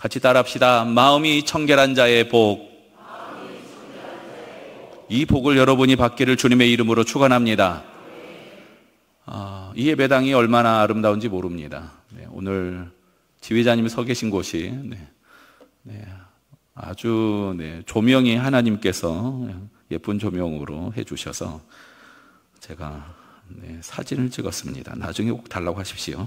같이 따라합시다. 마음이 청결한 자의 복. 이 복을 여러분이 받기를 주님의 이름으로 축원합니다. 이 예배당이 얼마나 아름다운지 모릅니다. 오늘 지휘자님이 서 계신 곳이 아주 조명이 하나님께서 예쁜 조명으로 해주셔서 제가 사진을 찍었습니다. 나중에 꼭 달라고 하십시오.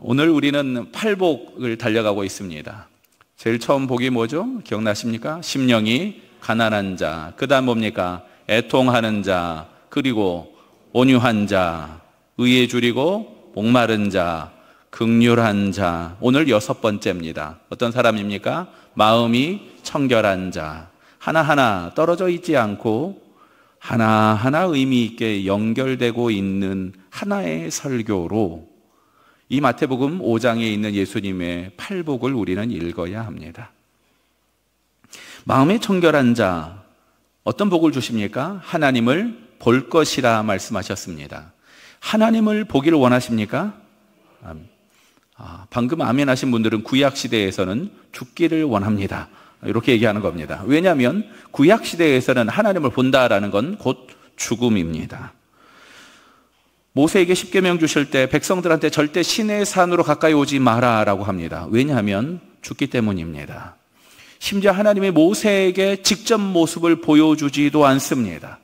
오늘 우리는 팔복을 달려가고 있습니다. 제일 처음 복이 뭐죠? 기억나십니까? 심령이 가난한 자, 그 다음 뭡니까? 애통하는 자, 그리고 온유한 자, 의에 줄이고 목마른 자, 긍휼한 자. 오늘 6번째입니다. 어떤 사람입니까? 마음이 청결한 자. 하나하나 떨어져 있지 않고 하나하나 의미 있게 연결되고 있는 하나의 설교로 이 마태복음 5장에 있는 예수님의 팔복을 우리는 읽어야 합니다. 마음이 청결한 자, 어떤 복을 주십니까? 하나님을 볼 것이라 말씀하셨습니다. 하나님을 보기를 원하십니까? 방금 아멘 하신 분들은 구약시대에서는 죽기를 원합니다. 이렇게 얘기하는 겁니다. 왜냐하면 구약시대에서는 하나님을 본다라는 건 곧 죽음입니다. 모세에게 십계명 주실 때 백성들한테 절대 시내 산으로 가까이 오지 마라라고 합니다. 왜냐하면 죽기 때문입니다. 심지어 하나님이 모세에게 직접 모습을 보여주지도 않습니다.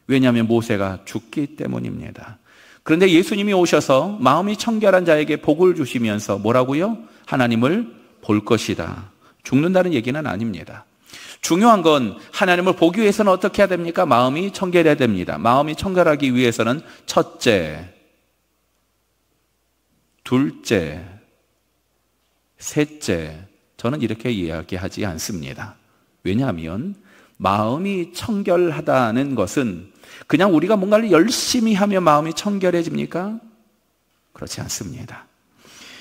왜냐하면 모세가 죽기 때문입니다. 그런데 예수님이 오셔서 마음이 청결한 자에게 복을 주시면서 뭐라고요? 하나님을 볼 것이다. 죽는다는 얘기는 아닙니다. 중요한 건 하나님을 보기 위해서는 어떻게 해야 됩니까? 마음이 청결해야 됩니다. 마음이 청결하기 위해서는 첫째, 둘째, 셋째, 저는 이렇게 이야기하지 않습니다. 왜냐하면 마음이 청결하다는 것은 그냥 우리가 뭔가를 열심히 하면 마음이 청결해집니까? 그렇지 않습니다.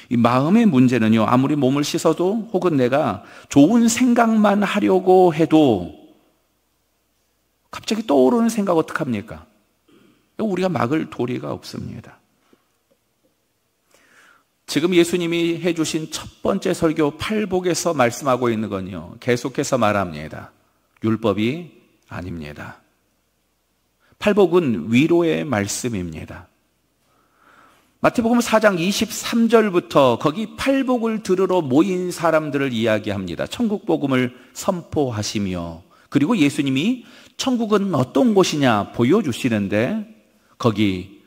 이 마음의 문제는요, 아무리 몸을 씻어도 혹은 내가 좋은 생각만 하려고 해도 갑자기 떠오르는 생각 어떡합니까? 우리가 막을 도리가 없습니다. 지금 예수님이 해주신 첫 번째 설교 팔복에서 말씀하고 있는 건요, 계속해서 말합니다. 율법이 아닙니다. 팔복은 위로의 말씀입니다. 마태복음 4장 23절부터 거기 팔복을 들으러 모인 사람들을 이야기합니다. 천국 복음을 선포하시며, 그리고 예수님이 천국은 어떤 곳이냐 보여주시는데, 거기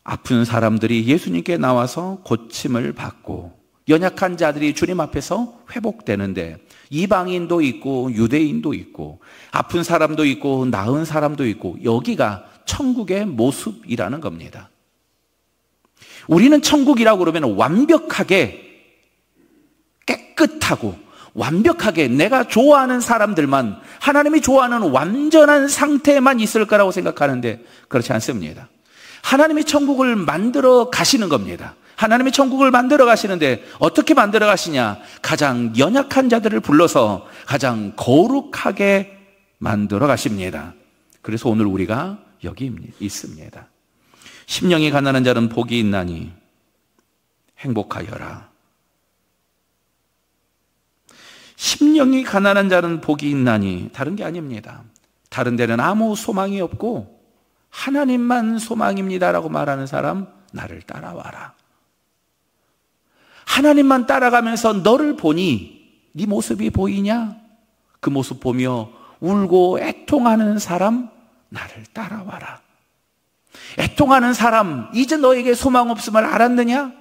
아픈 사람들이 예수님께 나와서 고침을 받고 연약한 자들이 주님 앞에서 회복되는데, 이방인도 있고 유대인도 있고 아픈 사람도 있고 나은 사람도 있고, 여기가 천국의 모습이라는 겁니다. 우리는 천국이라고 그러면 완벽하게 깨끗하고 완벽하게 내가 좋아하는 사람들만, 하나님이 좋아하는 완전한 상태만 있을 거라고 생각하는데 그렇지 않습니다. 하나님이 천국을 만들어 가시는 겁니다. 하나님이 천국을 만들어 가시는데 어떻게 만들어 가시냐? 가장 연약한 자들을 불러서 가장 거룩하게 만들어 가십니다. 그래서 오늘 우리가 여기 있습니다. 심령이 가난한 자는 복이 있나니 행복하여라. 심령이 가난한 자는 복이 있나니, 다른 게 아닙니다. 다른 데는 아무 소망이 없고 하나님만 소망입니다라고 말하는 사람, 나를 따라와라. 하나님만 따라가면서 너를 보니 네 모습이 보이냐? 그 모습 보며 울고 애통하는 사람, 나를 따라와라. 애통하는 사람, 이제 너에게 소망 없음을 알았느냐?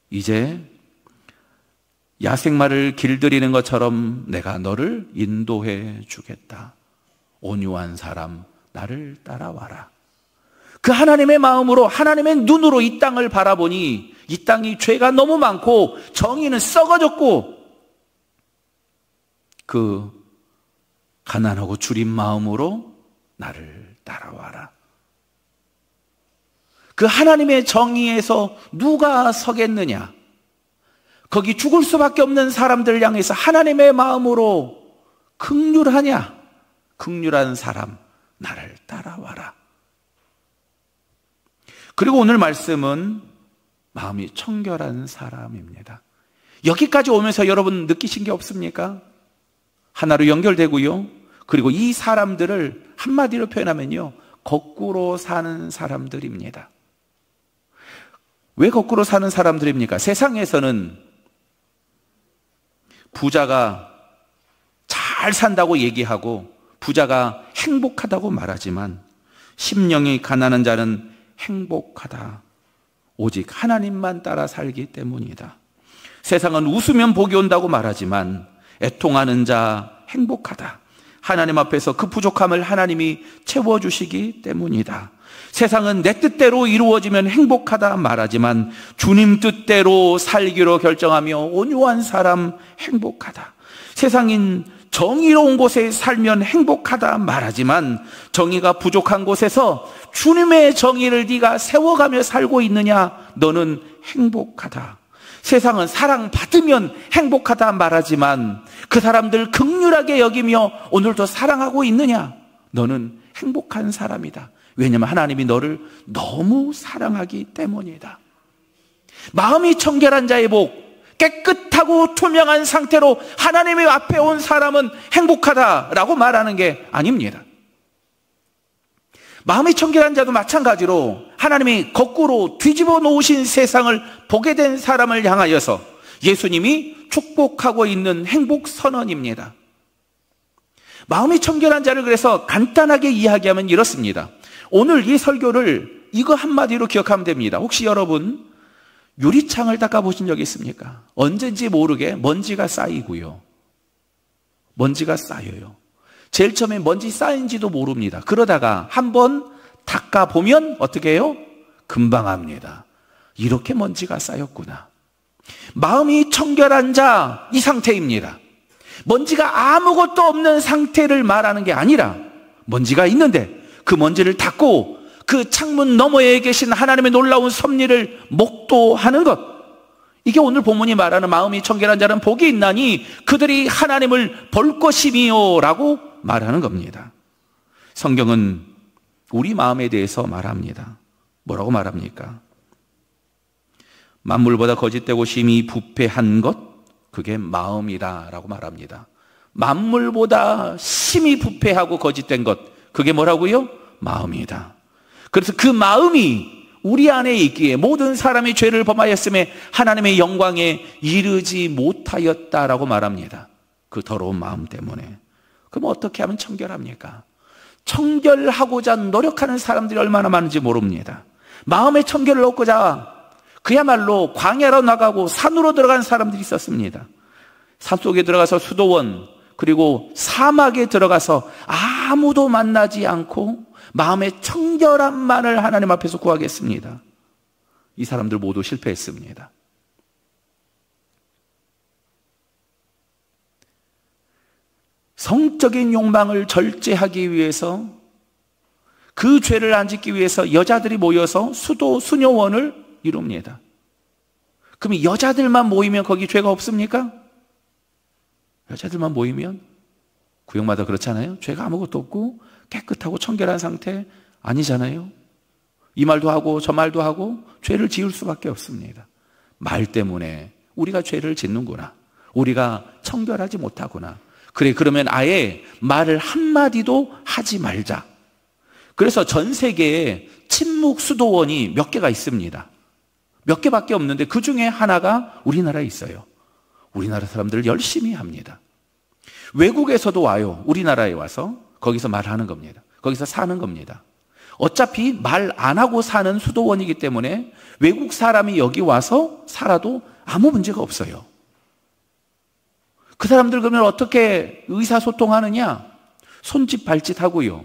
이제 야생마를 길들이는 것처럼 내가 너를 인도해 주겠다. 온유한 사람, 나를 따라와라. 그 하나님의 마음으로, 하나님의 눈으로 이 땅을 바라보니 이 땅이 죄가 너무 많고 정의는 썩어졌고, 그 가난하고 줄인 마음으로 나를 따라와라. 그 하나님의 정의에서 누가 서겠느냐? 거기 죽을 수밖에 없는 사람들 향해서 하나님의 마음으로 긍휼하냐? 긍휼한 사람, 나를 따라와라. 그리고 오늘 말씀은 마음이 청결한 사람입니다. 여기까지 오면서 여러분 느끼신 게 없습니까? 하나로 연결되고요. 그리고 이 사람들을 한마디로 표현하면요, 거꾸로 사는 사람들입니다. 왜 거꾸로 사는 사람들입니까? 세상에서는 부자가 잘 산다고 얘기하고 부자가 행복하다고 말하지만 심령이 가난한 자는 행복하다. 오직 하나님만 따라 살기 때문이다. 세상은 웃으면 복이 온다고 말하지만 애통하는 자 행복하다. 하나님 앞에서 그 부족함을 하나님이 채워주시기 때문이다. 세상은 내 뜻대로 이루어지면 행복하다 말하지만 주님 뜻대로 살기로 결정하며 온유한 사람 행복하다. 세상인 정의로운 곳에 살면 행복하다 말하지만 정의가 부족한 곳에서 주님의 정의를 네가 세워가며 살고 있느냐, 너는 행복하다. 세상은 사랑받으면 행복하다 말하지만 그 사람들 긍휼하게 여기며 오늘도 사랑하고 있느냐, 너는 행복한 사람이다. 왜냐하면 하나님이 너를 너무 사랑하기 때문이다. 마음이 청결한 자의 복, 깨끗하고 투명한 상태로 하나님의 앞에 온 사람은 행복하다라고 말하는 게 아닙니다. 마음이 청결한 자도 마찬가지로 하나님이 거꾸로 뒤집어 놓으신 세상을 보게 된 사람을 향하여서 예수님이 축복하고 있는 행복 선언입니다. 마음이 청결한 자를 그래서 간단하게 이야기하면 이렇습니다. 오늘 이 설교를 이거 한마디로 기억하면 됩니다. 혹시 여러분 유리창을 닦아보신 적 있습니까? 언젠지 모르게 먼지가 쌓이고요. 먼지가 쌓여요. 제일 처음에 먼지 쌓인지도 모릅니다. 그러다가 한번 닦아보면 어떻게 해요? 금방 합니다. 이렇게 먼지가 쌓였구나. 마음이 청결한 자, 이 상태입니다. 먼지가 아무것도 없는 상태를 말하는 게 아니라 먼지가 있는데 그 먼지를 닦고 그 창문 너머에 계신 하나님의 놀라운 섭리를 목도하는 것, 이게 오늘 본문이 말하는 마음이 청결한 자는 복이 있나니 그들이 하나님을 볼 것이미요 라고 말하는 겁니다. 성경은 우리 마음에 대해서 말합니다. 뭐라고 말합니까? 만물보다 거짓되고 심히 부패한 것, 그게 마음이다 라고 말합니다. 만물보다 심히 부패하고 거짓된 것, 그게 뭐라고요? 마음이다. 그래서 그 마음이 우리 안에 있기에 모든 사람이 죄를 범하였음에 하나님의 영광에 이르지 못하였다라고 말합니다. 그 더러운 마음 때문에. 그럼 어떻게 하면 청결합니까? 청결하고자 노력하는 사람들이 얼마나 많은지 모릅니다. 마음의 청결을 얻고자 그야말로 광야로 나가고 산으로 들어간 사람들이 있었습니다. 산속에 들어가서 수도원, 그리고 사막에 들어가서 아무도 만나지 않고 마음의 청결함만을 하나님 앞에서 구하겠습니다. 이 사람들 모두 실패했습니다. 성적인 욕망을 절제하기 위해서, 그 죄를 안 짓기 위해서 여자들이 모여서 수도 수녀원을 이룹니다. 그럼 여자들만 모이면 거기 죄가 없습니까? 여자들만 모이면 구역마다 그렇잖아요. 죄가 아무것도 없고 깨끗하고 청결한 상태 아니잖아요. 이 말도 하고 저 말도 하고 죄를 지을 수밖에 없습니다. 말 때문에 우리가 죄를 짓는구나, 우리가 청결하지 못하구나. 그래, 그러면 아예 말을 한마디도 하지 말자. 그래서 전 세계에 침묵 수도원이 몇 개가 있습니다. 몇 개밖에 없는데 그 중에 하나가 우리나라에 있어요. 우리나라 사람들 열심히 합니다. 외국에서도 와요. 우리나라에 와서 거기서 말하는 겁니다. 거기서 사는 겁니다. 어차피 말 안 하고 사는 수도원이기 때문에 외국 사람이 여기 와서 살아도 아무 문제가 없어요. 그 사람들 그러면 어떻게 의사소통하느냐? 손짓 발짓 하고요,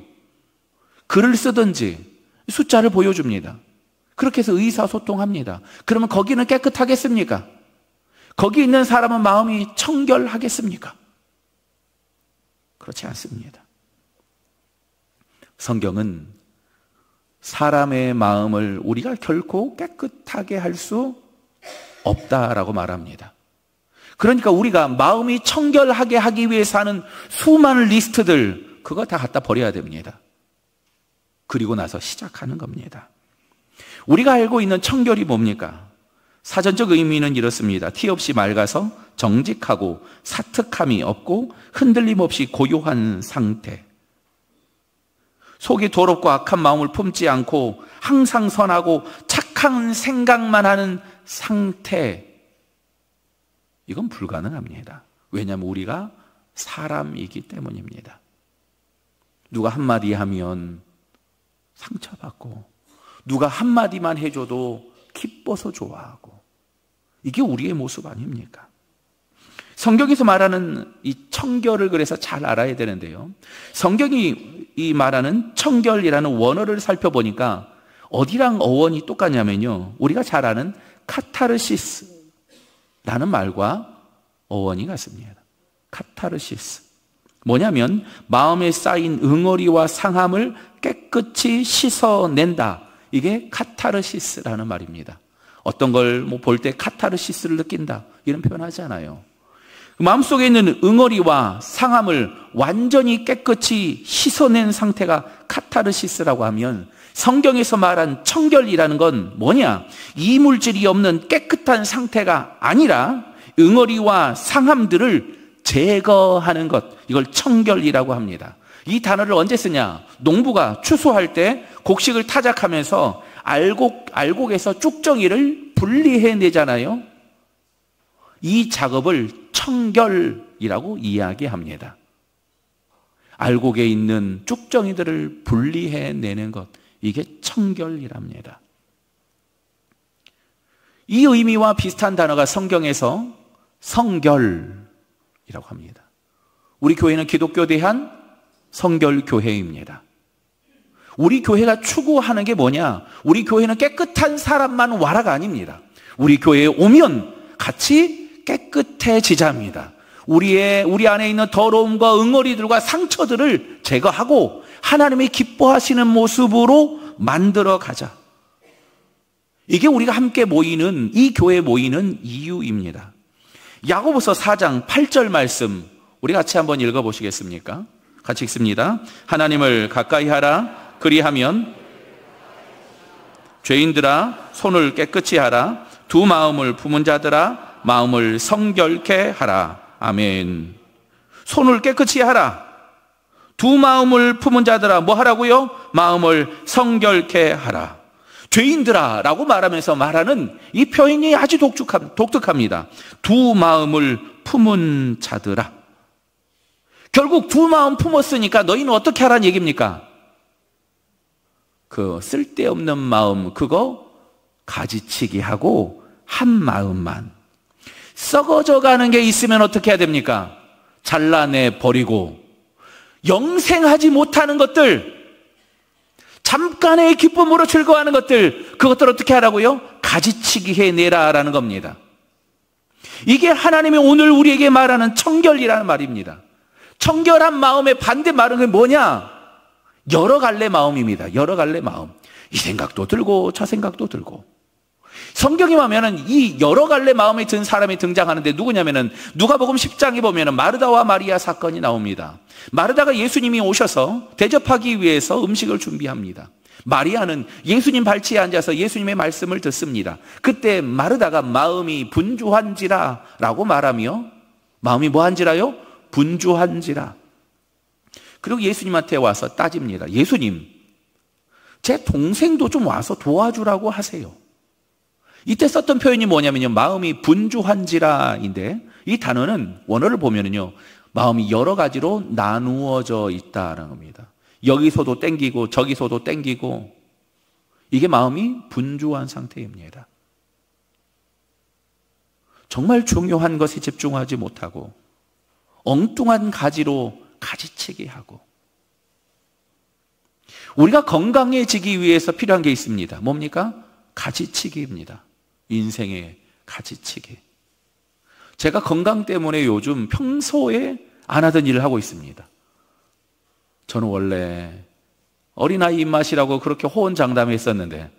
글을 쓰든지 숫자를 보여줍니다. 그렇게 해서 의사소통합니다. 그러면 거기는 깨끗하겠습니까? 거기 있는 사람은 마음이 청결하겠습니까? 그렇지 않습니다. 성경은 사람의 마음을 우리가 결코 깨끗하게 할 수 없다라고 말합니다. 그러니까 우리가 마음이 청결하게 하기 위해서 하는 수많은 리스트들, 그거 다 갖다 버려야 됩니다. 그리고 나서 시작하는 겁니다. 우리가 알고 있는 청결이 뭡니까? 사전적 의미는 이렇습니다. 티 없이 맑아서 정직하고 사특함이 없고 흔들림 없이 고요한 상태. 속이 더럽고 악한 마음을 품지 않고 항상 선하고 착한 생각만 하는 상태. 이건 불가능합니다. 왜냐하면 우리가 사람이기 때문입니다. 누가 한마디 하면 상처받고, 누가 한마디만 해줘도 기뻐서 좋아하고, 이게 우리의 모습 아닙니까? 성경에서 말하는 이 청결을 그래서 잘 알아야 되는데요, 성경이 이 말하는 청결이라는 원어를 살펴보니까 어디랑 어원이 똑같냐면요, 우리가 잘 아는 카타르시스라는 말과 어원이 같습니다. 카타르시스. 뭐냐면 마음에 쌓인 응어리와 상함을 깨끗이 씻어낸다. 이게 카타르시스라는 말입니다. 어떤 걸 볼 때 카타르시스를 느낀다, 이런 표현하지 않아요. 마음속에 있는 응어리와 상함을 완전히 깨끗이 씻어낸 상태가 카타르시스라고 하면, 성경에서 말한 청결이라는 건 뭐냐? 이물질이 없는 깨끗한 상태가 아니라 응어리와 상함들을 제거하는 것, 이걸 청결이라고 합니다. 이 단어를 언제 쓰냐? 농부가 추수할 때 곡식을 타작하면서 알곡에서 쭉정이를 분리해내잖아요. 이 작업을 청결이라고 이야기합니다. 알곡에 있는 쭉정이들을 분리해내는 것, 이게 청결이랍니다. 이 의미와 비슷한 단어가 성경에서 성결이라고 합니다. 우리 교회는 기독교 대한 성결교회입니다. 우리 교회가 추구하는 게 뭐냐? 우리 교회는 깨끗한 사람만 와라가 아닙니다. 우리 교회에 오면 같이 깨끗해지자입니다. 우리 안에 있는 더러움과 응어리들과 상처들을 제거하고 하나님이 기뻐하시는 모습으로 만들어 가자. 이게 우리가 함께 모이는, 이 교회에 모이는 이유입니다. 야고보서 4장 8절 말씀 우리 같이 한번 읽어보시겠습니까? 같이 읽습니다. 하나님을 가까이 하라. 그리하면 죄인들아 손을 깨끗이 하라. 두 마음을 품은 자들아 마음을 성결케 하라. 아멘. 손을 깨끗이 하라. 두 마음을 품은 자들아 뭐 하라고요? 마음을 성결케 하라. 죄인들아 라고 말하면서 말하는 이 표현이 아주 독특합니다. 두 마음을 품은 자들아. 결국 두 마음 품었으니까 너희는 어떻게 하라는 얘기입니까? 그 쓸데없는 마음, 그거 가지치기 하고 한 마음만. 썩어져 가는 게 있으면 어떻게 해야 됩니까? 잘라내 버리고, 영생하지 못하는 것들, 잠깐의 기쁨으로 즐거워하는 것들, 그것들 어떻게 하라고요? 가지치기 해내라라는 겁니다. 이게 하나님이 오늘 우리에게 말하는 청결이라는 말입니다. 청결한 마음의 반대말은 뭐냐? 여러 갈래 마음입니다. 여러 갈래 마음. 이 생각도 들고 저 생각도 들고. 성경에 보면은 이 여러 갈래 마음이 든 사람이 등장하는데 누구냐면은 누가복음 10장에 보면은 마르다와 마리아 사건이 나옵니다. 마르다가 예수님이 오셔서 대접하기 위해서 음식을 준비합니다. 마리아는 예수님 발치에 앉아서 예수님의 말씀을 듣습니다. 그때 마르다가 마음이 분주한지라 라고 말하며, 마음이 뭐한지라요? 분주한지라. 그리고 예수님한테 와서 따집니다. 예수님, 제 동생도 좀 와서 도와주라고 하세요. 이때 썼던 표현이 뭐냐면요, 마음이 분주한지라인데, 이 단어는 원어를 보면은요, 마음이 여러 가지로 나누어져 있다라는 겁니다. 여기서도 땡기고 저기서도 땡기고, 이게 마음이 분주한 상태입니다. 정말 중요한 것에 집중하지 못하고 엉뚱한 가지로 가지치기 하고. 우리가 건강해지기 위해서 필요한 게 있습니다. 뭡니까? 가지치기입니다. 인생의 가지치기. 제가 건강 때문에 요즘 평소에 안 하던 일을 하고 있습니다. 저는 원래 어린아이 입맛이라고 그렇게 호언장담했었는데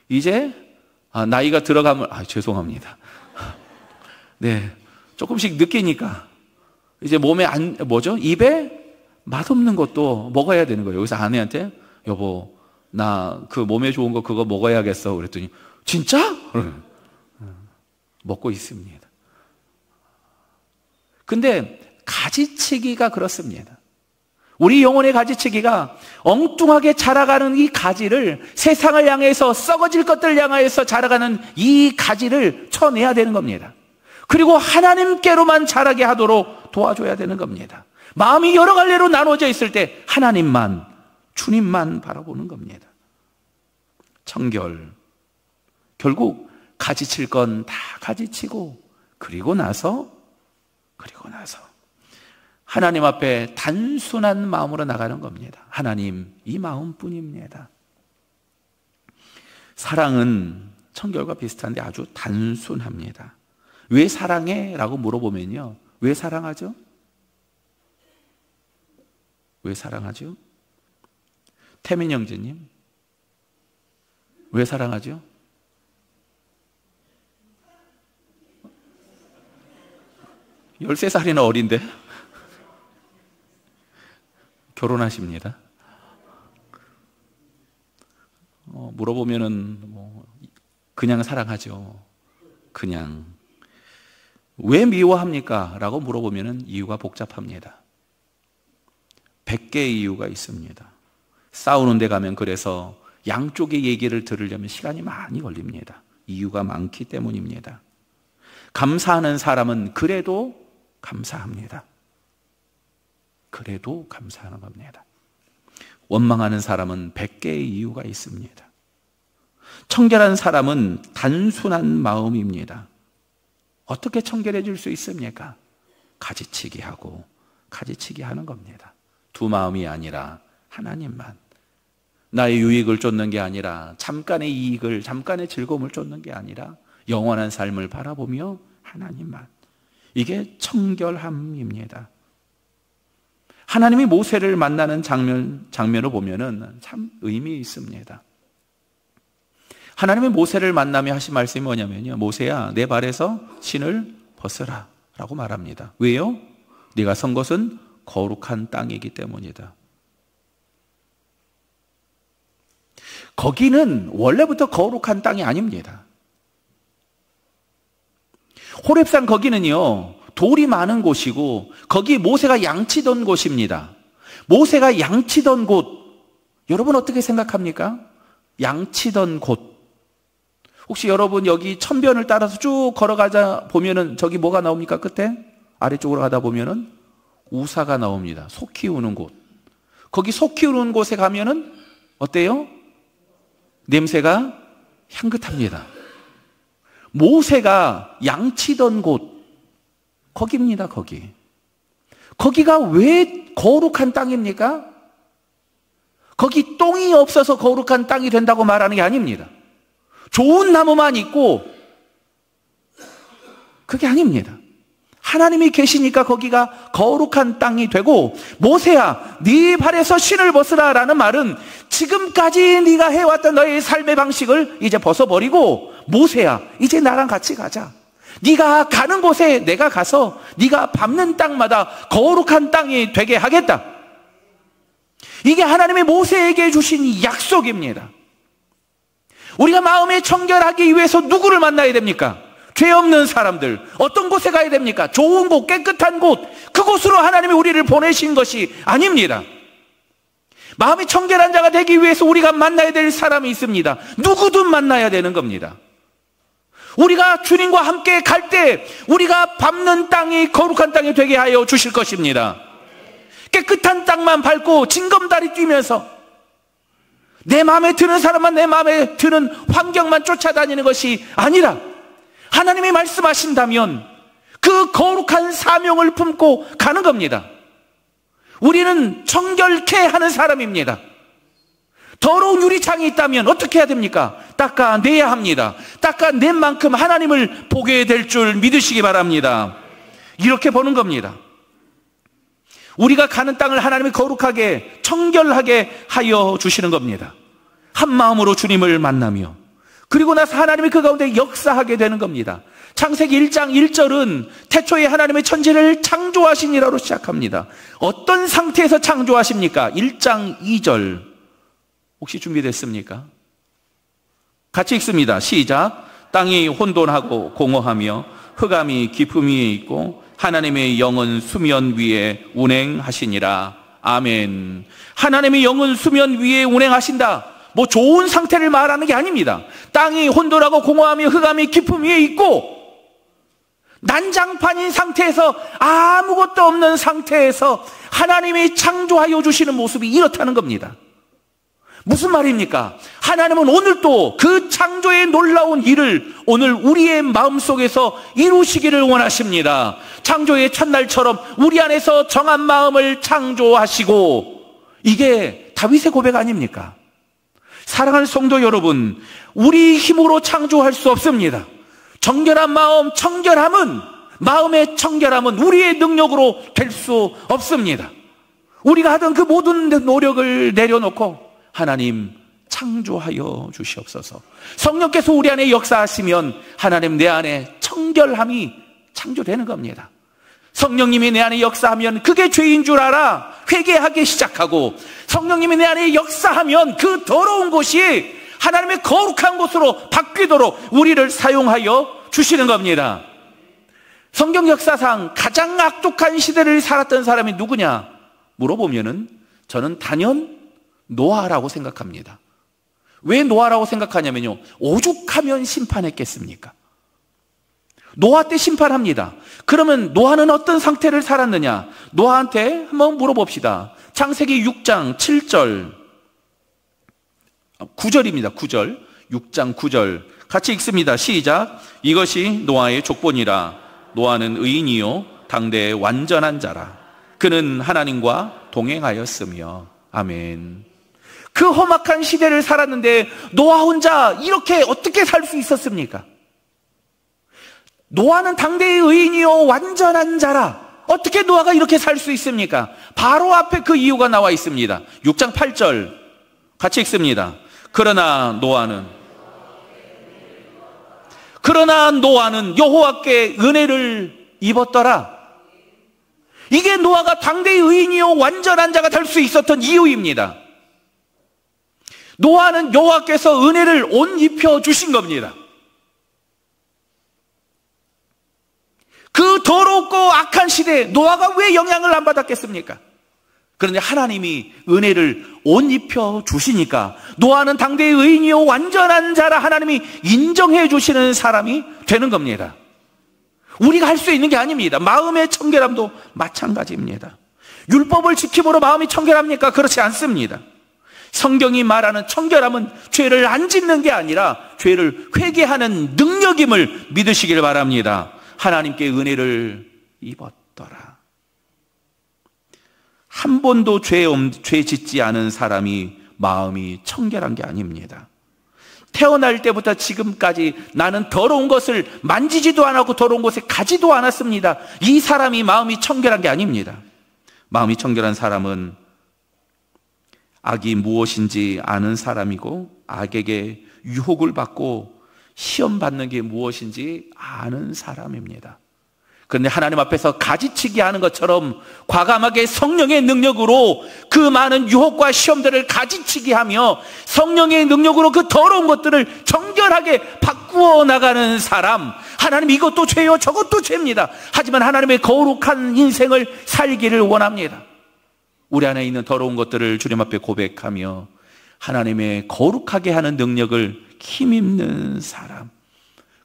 이제 나이가 들어가면 죄송합니다. 네, 조금씩 느끼니까 이제 몸에 입에 맛없는 것도 먹어야 되는 거예요. 여기서 아내한테 여보, 나 그 몸에 좋은 거 그거 먹어야겠어 그랬더니 진짜? 먹고 있습니다. 근데 가지치기가 그렇습니다. 우리 영혼의 가지치기가 엉뚱하게 자라가는 이 가지를, 세상을 향해서 썩어질 것들을 향해서 자라가는 이 가지를 쳐내야 되는 겁니다. 그리고 하나님께로만 자라게 하도록 도와줘야 되는 겁니다. 마음이 여러 갈래로 나눠져 있을 때 하나님만, 주님만 바라보는 겁니다. 청결, 결국 가지칠 건 다 가지치고 그리고 나서 하나님 앞에 단순한 마음으로 나가는 겁니다. 하나님, 이 마음뿐입니다. 사랑은 청결과 비슷한데 아주 단순합니다. 왜 사랑해? 라고 물어보면요, 왜 사랑하죠? 왜 사랑하죠? 태민 형제님, 왜 사랑하죠? 열세 살이나 어린데 결혼하십니다. 물어보면은 그냥 사랑하죠. 그냥. 왜 미워합니까? 라고 물어보면은 이유가 복잡합니다. 100개의 이유가 있습니다. 싸우는 데 가면 그래서 양쪽의 얘기를 들으려면 시간이 많이 걸립니다. 이유가 많기 때문입니다. 감사하는 사람은 그래도 감사합니다. 그래도 감사하는 겁니다. 원망하는 사람은 100개의 이유가 있습니다. 청결한 사람은 단순한 마음입니다. 어떻게 청결해 줄 수 있습니까? 가지치기 하고 가지치기 하는 겁니다. 두 마음이 아니라 하나님만. 나의 유익을 쫓는 게 아니라, 잠깐의 이익을, 잠깐의 즐거움을 쫓는 게 아니라 영원한 삶을 바라보며 하나님만. 이게 청결함입니다. 하나님이 모세를 만나는 장면을 보면은 참 의미 있습니다. 하나님이 모세를 만나며 하신 말씀이 뭐냐면요, 모세야, 내 발에서 신을 벗어라 라고 말합니다. 왜요? 네가 선 것은 거룩한 땅이기 때문이다. 거기는 원래부터 거룩한 땅이 아닙니다. 호렙산 거기는요, 돌이 많은 곳이고 거기 모세가 양치던 곳입니다. 모세가 양치던 곳, 여러분 어떻게 생각합니까? 양치던 곳. 혹시 여러분 여기 천변을 따라서 쭉 걸어가자 보면은 저기 뭐가 나옵니까? 끝에? 아래쪽으로 가다 보면은 우사가 나옵니다. 소 키우는 곳. 거기 소 키우는 곳에 가면은 어때요? 냄새가 향긋합니다. 모세가 양치던 곳, 거기입니다. 거기. 거기가 왜 거룩한 땅입니까? 거기 똥이 없어서 거룩한 땅이 된다고 말하는 게 아닙니다. 좋은 나무만 있고 그게 아닙니다. 하나님이 계시니까 거기가 거룩한 땅이 되고, 모세야 네 발에서 신을 벗으라 라는 말은 지금까지 네가 해왔던 너의 삶의 방식을 이제 벗어버리고, 모세야 이제 나랑 같이 가자. 네가 가는 곳에 내가 가서 네가 밟는 땅마다 거룩한 땅이 되게 하겠다. 이게 하나님이 모세에게 주신 약속입니다. 우리가 마음에 청결하기 위해서 누구를 만나야 됩니까? 죄 없는 사람들. 어떤 곳에 가야 됩니까? 좋은 곳, 깨끗한 곳. 그곳으로 하나님이 우리를 보내신 것이 아닙니다. 마음이 청결한 자가 되기 위해서 우리가 만나야 될 사람이 있습니다. 누구든 만나야 되는 겁니다. 우리가 주님과 함께 갈 때 우리가 밟는 땅이 거룩한 땅이 되게 하여 주실 것입니다. 깨끗한 땅만 밟고 징검다리 뛰면서 내 마음에 드는 사람만, 내 마음에 드는 환경만 쫓아다니는 것이 아니라, 하나님이 말씀하신다면 그 거룩한 사명을 품고 가는 겁니다. 우리는 청결케 하는 사람입니다. 더러운 유리창이 있다면 어떻게 해야 됩니까? 닦아내야 합니다. 닦아낸 만큼 하나님을 보게 될 줄 믿으시기 바랍니다. 이렇게 보는 겁니다. 우리가 가는 땅을 하나님이 거룩하게, 청결하게 하여 주시는 겁니다. 한 마음으로 주님을 만나며, 그리고 나서 하나님이 그 가운데 역사하게 되는 겁니다. 창세기 1장 1절은 태초에 하나님의 천지를 창조하시니라로 시작합니다. 어떤 상태에서 창조하십니까? 1장 2절 혹시 준비됐습니까? 같이 읽습니다. 시작. 땅이 혼돈하고 공허하며 흑암이 깊음 위에 있고 하나님의 영은 수면 위에 운행하시니라. 아멘. 하나님의 영은 수면 위에 운행하신다. 뭐 좋은 상태를 말하는 게 아닙니다. 땅이 혼돈하고 공허하며 흑암이 깊음 위에 있고 난장판인 상태에서, 아무것도 없는 상태에서 하나님이 창조하여 주시는 모습이 이렇다는 겁니다. 무슨 말입니까? 하나님은 오늘도 그 창조의 놀라운 일을 오늘 우리의 마음속에서 이루시기를 원하십니다. 창조의 첫날처럼 우리 안에서 정한 마음을 창조하시고, 이게 다윗의 고백 아닙니까? 사랑하는 성도 여러분, 우리 힘으로 창조할 수 없습니다. 정결한 마음, 마음의 청결함은 우리의 능력으로 될 수 없습니다. 우리가 하던 그 모든 노력을 내려놓고 하나님 창조하여 주시옵소서. 성령께서 우리 안에 역사하시면 하나님 내 안에 청결함이 창조되는 겁니다. 성령님이 내 안에 역사하면 그게 죄인 줄 알아 회개하기 시작하고, 성령님이 내 안에 역사하면 그 더러운 곳이 하나님의 거룩한 곳으로 바뀌도록 우리를 사용하여 주시는 겁니다. 성경 역사상 가장 악독한 시대를 살았던 사람이 누구냐 물어보면은 저는 단연 노아라고 생각합니다. 왜 노아라고 생각하냐면요, 오죽하면 심판했겠습니까? 노아 때 심판합니다. 그러면 노아는 어떤 상태를 살았느냐? 노아한테 한번 물어봅시다. 창세기 6장 7절 9절입니다. 9절, 6장 9절 같이 읽습니다. 시작. 이것이 노아의 족본이라. 노아는 의인이요 당대의 완전한 자라. 그는 하나님과 동행하였으며. 아멘. 그 험악한 시대를 살았는데 노아 혼자 이렇게 어떻게 살 수 있었습니까? 노아는 당대의 의인이요 완전한 자라. 어떻게 노아가 이렇게 살 수 있습니까? 바로 앞에 그 이유가 나와 있습니다. 6장 8절 같이 읽습니다. 그러나 노아는 여호와께 은혜를 입었더라. 이게 노아가 당대의 의인이요 완전한 자가 될 수 있었던 이유입니다. 노아는 여호와께서 은혜를 옷 입혀 주신 겁니다. 그 더럽고 악한 시대에 노아가 왜 영향을 안 받았겠습니까? 그런데 하나님이 은혜를 옷 입혀 주시니까 노아는 당대의 의인이요 완전한 자라 하나님이 인정해 주시는 사람이 되는 겁니다. 우리가 할 수 있는 게 아닙니다. 마음의 청결함도 마찬가지입니다. 율법을 지킴으로 마음이 청결합니까? 그렇지 않습니다. 성경이 말하는 청결함은 죄를 안 짓는 게 아니라 죄를 회개하는 능력임을 믿으시길 바랍니다. 하나님께 은혜를 입었더라. 한 번도 죄 짓지 않은 사람이 마음이 청결한 게 아닙니다. 태어날 때부터 지금까지 나는 더러운 것을 만지지도 않았고 더러운 곳에 가지도 않았습니다. 이 사람이 마음이 청결한 게 아닙니다. 마음이 청결한 사람은 악이 무엇인지 아는 사람이고, 악에게 유혹을 받고 시험 받는 게 무엇인지 아는 사람입니다. 그런데 하나님 앞에서 가지치기 하는 것처럼 과감하게 성령의 능력으로 그 많은 유혹과 시험들을 가지치기 하며 성령의 능력으로 그 더러운 것들을 정결하게 바꾸어 나가는 사람, 하나님 이것도 죄요 저것도 죄입니다. 하지만 하나님의 거룩한 인생을 살기를 원합니다. 우리 안에 있는 더러운 것들을 주님 앞에 고백하며 하나님의 거룩하게 하는 능력을 힘입는 사람.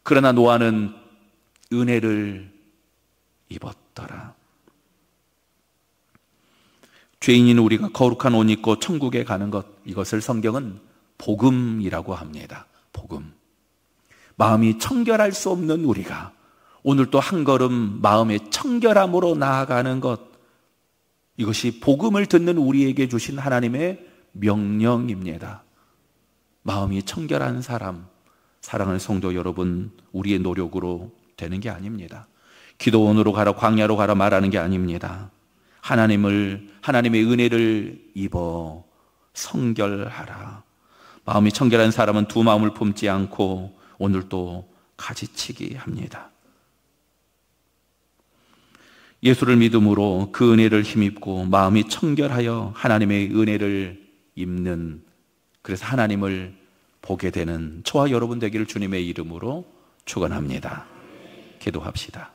그러나 노아는 은혜를 입었더라. 죄인인 우리가 거룩한 옷 입고 천국에 가는 것, 이것을 성경은 복음이라고 합니다. 복음. 마음이 청결할 수 없는 우리가 오늘 또 한 걸음 마음의 청결함으로 나아가는 것, 이것이 복음을 듣는 우리에게 주신 하나님의 명령입니다. 마음이 청결한 사람, 사랑하는 성도 여러분, 우리의 노력으로 되는 게 아닙니다. 기도원으로 가라, 광야로 가라 말하는 게 아닙니다. 하나님의 은혜를 입어 성결하라. 마음이 청결한 사람은 두 마음을 품지 않고 오늘도 가지치기 합니다. 예수를 믿음으로 그 은혜를 힘입고 마음이 청결하여 하나님의 은혜를 입는, 그래서 하나님을 보게 되는 저와 여러분 되기를 주님의 이름으로 축원합니다. 기도합시다.